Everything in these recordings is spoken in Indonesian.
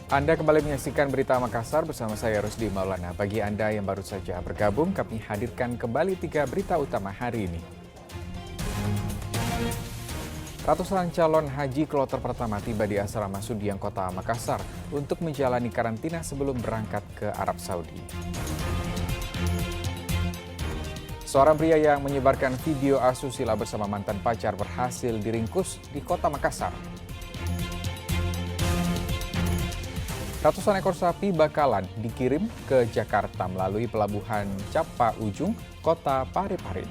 Anda kembali menyaksikan Berita Makassar bersama saya Rusdi Maulana. Bagi Anda yang baru saja bergabung, kami hadirkan kembali 3 berita utama hari ini. Ratusan calon haji kloter pertama tiba di Asrama Sudiang Kota Makassar untuk menjalani karantina sebelum berangkat ke Arab Saudi. Seorang pria yang menyebarkan video asusila bersama mantan pacar berhasil diringkus di Kota Makassar. Ratusan ekor sapi bakalan dikirim ke Jakarta melalui pelabuhan Capa Ujung, Kota Parepare.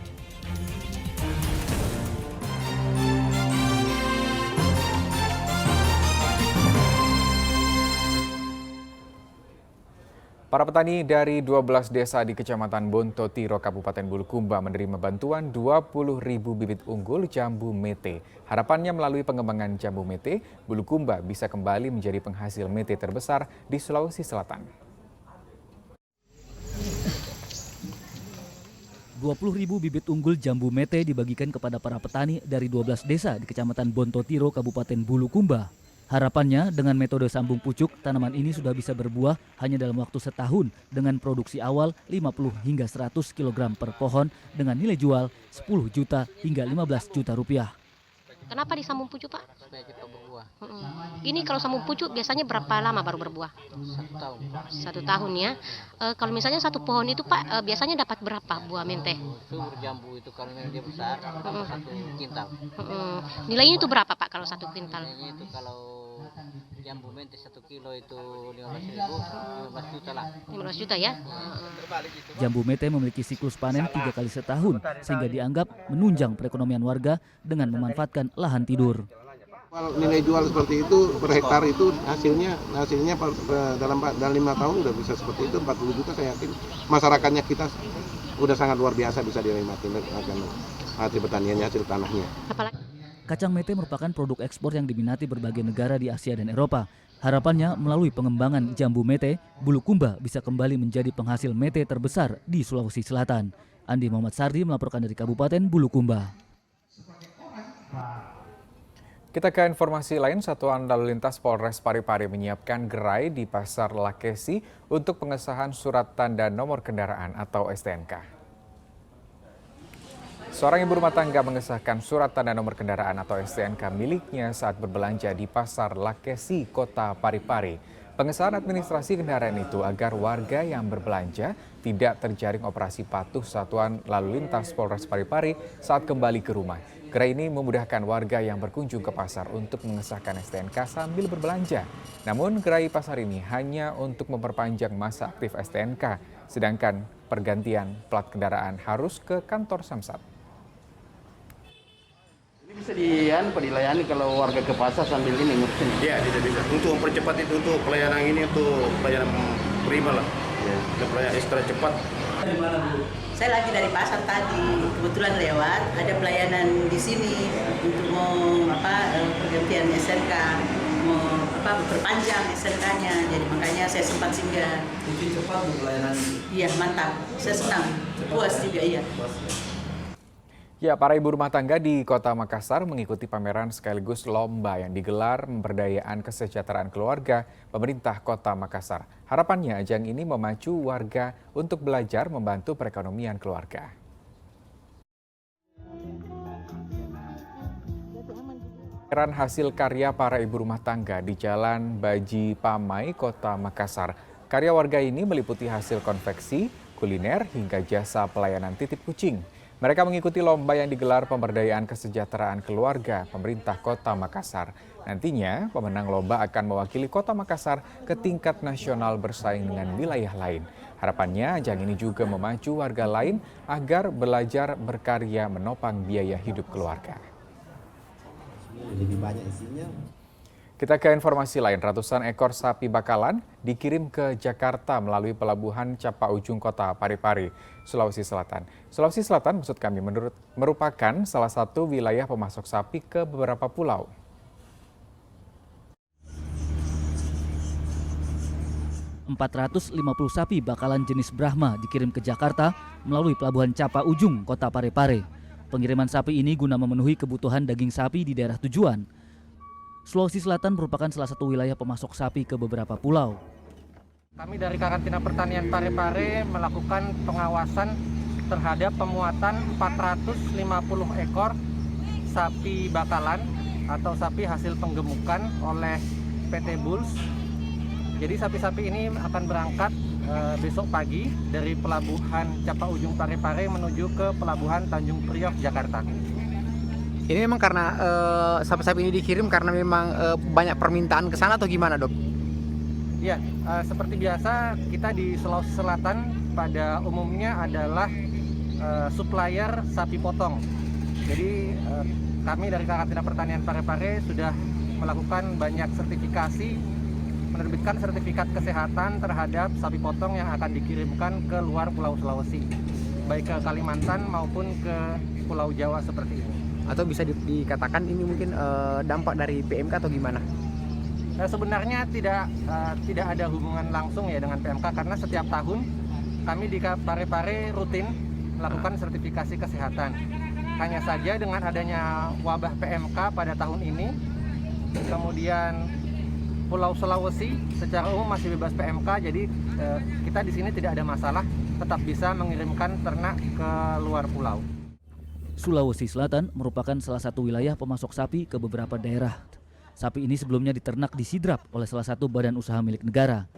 Para petani dari 12 desa di Kecamatan Bontotiro, Kabupaten Bulukumba menerima bantuan 20.000 bibit unggul jambu mete. Harapannya melalui pengembangan jambu mete, Bulukumba bisa kembali menjadi penghasil mete terbesar di Sulawesi Selatan. 20.000 bibit unggul jambu mete dibagikan kepada para petani dari 12 desa di Kecamatan Bontotiro, Kabupaten Bulukumba. Harapannya dengan metode sambung pucuk, tanaman ini sudah bisa berbuah hanya dalam waktu setahun dengan produksi awal 50 hingga 100 kg per pohon dengan nilai jual 10 juta hingga 15 juta rupiah. Kenapa disambung pucuk, Pak? Supaya cepat berbuah. Ini kalau sambung pucuk biasanya berapa lama baru berbuah? 1 tahun. 1 tahun ya. Kalau misalnya satu pohon itu, Pak, biasanya dapat berapa buah mente? Subur jambu itu kalau memang dia besar, 1 kintal. Nilainya itu berapa, Pak, kalau 1 kintal? Nilainya itu kalau jambu mente 1 kilo itu 15.000, 15 juta lah. 15 juta ya? Jambu mete memiliki siklus panen 3 kali setahun sehingga dianggap menunjang perekonomian warga dengan memanfaatkan lahan tidur. Nilai jual seperti itu per hektar itu hasilnya dalam 5 tahun udah bisa seperti itu 40 juta. Saya yakin masyarakatnya kita udah sangat luar biasa bisa dinikmati hasil pertaniannya, hasil tanahnya. Kacang mete merupakan produk ekspor yang diminati berbagai negara di Asia dan Eropa. Harapannya melalui pengembangan jambu mete, Bulukumba bisa kembali menjadi penghasil mete terbesar di Sulawesi Selatan. Andi Muhammad Sardi melaporkan dari Kabupaten Bulukumba. Kita ke informasi lain, Satuan Lalu Lintas Polres Parepare menyiapkan gerai di Pasar Lakesi untuk pengesahan surat tanda nomor kendaraan atau STNK. Seorang ibu rumah tangga mengesahkan surat tanda nomor kendaraan atau STNK miliknya saat berbelanja di Pasar Lakesi, Kota Parepare. Pengesahan administrasi kendaraan itu agar warga yang berbelanja tidak terjaring operasi patuh Satuan Lalu Lintas Polres Parepare saat kembali ke rumah. Gerai ini memudahkan warga yang berkunjung ke pasar untuk mengesahkan STNK sambil berbelanja. Namun gerai pasar ini hanya untuk memperpanjang masa aktif STNK, sedangkan pergantian plat kendaraan harus ke kantor Samsat. Ini bisa dilayani kalau warga ke pasar sambil ini ngurusin. Ya, tidak bisa. Untuk mempercepat itu untuk pelayanan ini untuk pelayanan prima lah. Ya. Pelayanan ekstra cepat. Dari mana Bu? Saya lagi dari pasar tadi, kebetulan lewat, ada pelayanan di sini untuk pergantian SNK, perpanjang SNK-nya, jadi makanya saya sempat singgah. Mungkin cepat Bu pelayanan. Iya, mantap. Saya senang, puas juga iya. Ya, para ibu rumah tangga di Kota Makassar mengikuti pameran sekaligus lomba yang digelar pemberdayaan kesejahteraan keluarga pemerintah Kota Makassar. Harapannya ajang ini memacu warga untuk belajar membantu perekonomian keluarga. Pameran hasil karya para ibu rumah tangga di Jalan Baji Pamai, Kota Makassar. Karya warga ini meliputi hasil konveksi, kuliner, hingga jasa pelayanan titip kucing. Mereka mengikuti lomba yang digelar pemberdayaan kesejahteraan keluarga pemerintah Kota Makassar. Nantinya, pemenang lomba akan mewakili Kota Makassar ke tingkat nasional bersaing dengan wilayah lain. Harapannya, ajang ini juga memacu warga lain agar belajar berkarya menopang biaya hidup keluarga. Kita ke informasi lain, ratusan ekor sapi bakalan dikirim ke Jakarta melalui pelabuhan Capa Ujung, Kota Parepare, Sulawesi Selatan. Sulawesi Selatan maksud kami merupakan salah satu wilayah pemasok sapi ke beberapa pulau. .450 sapi bakalan jenis Brahma dikirim ke Jakarta melalui pelabuhan Capa Ujung, Kota Parepare. Pengiriman sapi ini guna memenuhi kebutuhan daging sapi di daerah tujuan. Sulawesi Selatan merupakan salah satu wilayah pemasok sapi ke beberapa pulau. Kami dari Karantina Pertanian Parepare melakukan pengawasan terhadap pemuatan 450 ekor sapi bakalan atau sapi hasil penggemukan oleh PT Bulls. Jadi sapi-sapi ini akan berangkat besok pagi dari pelabuhan Capa Ujung Parepare menuju ke pelabuhan Tanjung Priok, Jakarta. Ini memang karena sapi-sapi ini dikirim karena memang banyak permintaan ke sana atau gimana, Dok? Ya, seperti biasa kita di Sulawesi Selatan pada umumnya adalah supplier sapi potong. Jadi kami dari Karantina Pertanian Parepare sudah melakukan banyak sertifikasi, menerbitkan sertifikat kesehatan terhadap sapi potong yang akan dikirimkan ke luar Pulau Sulawesi, baik ke Kalimantan maupun ke Pulau Jawa seperti ini. Atau bisa dikatakan ini mungkin dampak dari PMK atau gimana? Sebenarnya tidak ada hubungan langsung ya dengan PMK, karena setiap tahun kami di Parepare rutin melakukan sertifikasi kesehatan. Hanya saja dengan adanya wabah PMK pada tahun ini, kemudian Pulau Sulawesi secara umum masih bebas PMK, jadi kita di sini tidak ada masalah, tetap bisa mengirimkan ternak ke luar pulau. Sulawesi Selatan merupakan salah satu wilayah pemasok sapi ke beberapa daerah. Sapi ini sebelumnya diternak di Sidrap oleh salah satu badan usaha milik negara.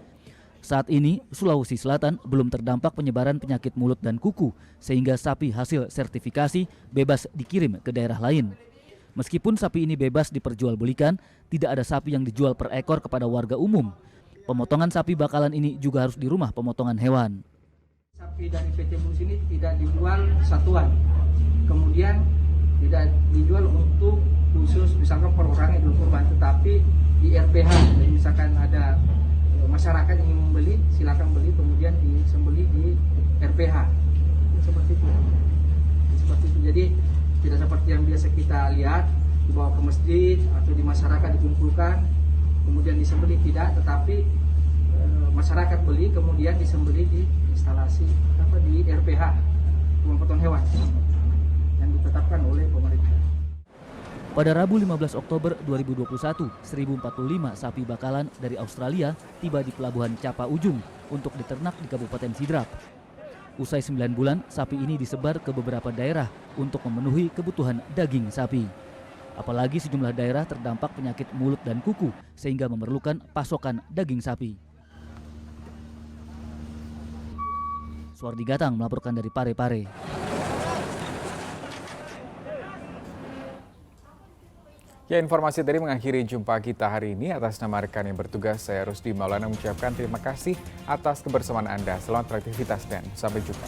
Saat ini, Sulawesi Selatan belum terdampak penyebaran penyakit mulut dan kuku, sehingga sapi hasil sertifikasi bebas dikirim ke daerah lain. Meskipun sapi ini bebas diperjualbelikan, tidak ada sapi yang dijual per ekor kepada warga umum. Pemotongan sapi bakalan ini juga harus di rumah pemotongan hewan. Sapi dari PT Bulls ini tidak dijual satuan, kemudian tidak dijual untuk khusus misalkan per orang yang belum kurban, tetapi di RPH. Jadi misalkan ada masyarakat yang ingin membeli, silakan beli, kemudian disembeli di RPH. Seperti itu. Seperti itu. Jadi tidak seperti yang biasa kita lihat dibawa ke masjid atau di masyarakat dikumpulkan kemudian disembeli, tidak, tetapi masyarakat beli kemudian disembeli di instalasi di RPH, rumah potong hewan yang ditetapkan oleh pemerintah. Pada Rabu 15 Oktober 2021, 1045 sapi bakalan dari Australia tiba di pelabuhan Capa Ujung untuk diternak di Kabupaten Sidrap. Usai 9 bulan, sapi ini disebar ke beberapa daerah untuk memenuhi kebutuhan daging sapi. Apalagi sejumlah daerah terdampak penyakit mulut dan kuku sehingga memerlukan pasokan daging sapi. Suardi Gatang melaporkan dari Parepare. Ya, informasi tadi mengakhiri jumpa kita hari ini. Atas nama rekan yang bertugas, saya Rusdi Maulana mengucapkan terima kasih atas kebersamaan Anda. Selamat beraktivitas dan sampai jumpa.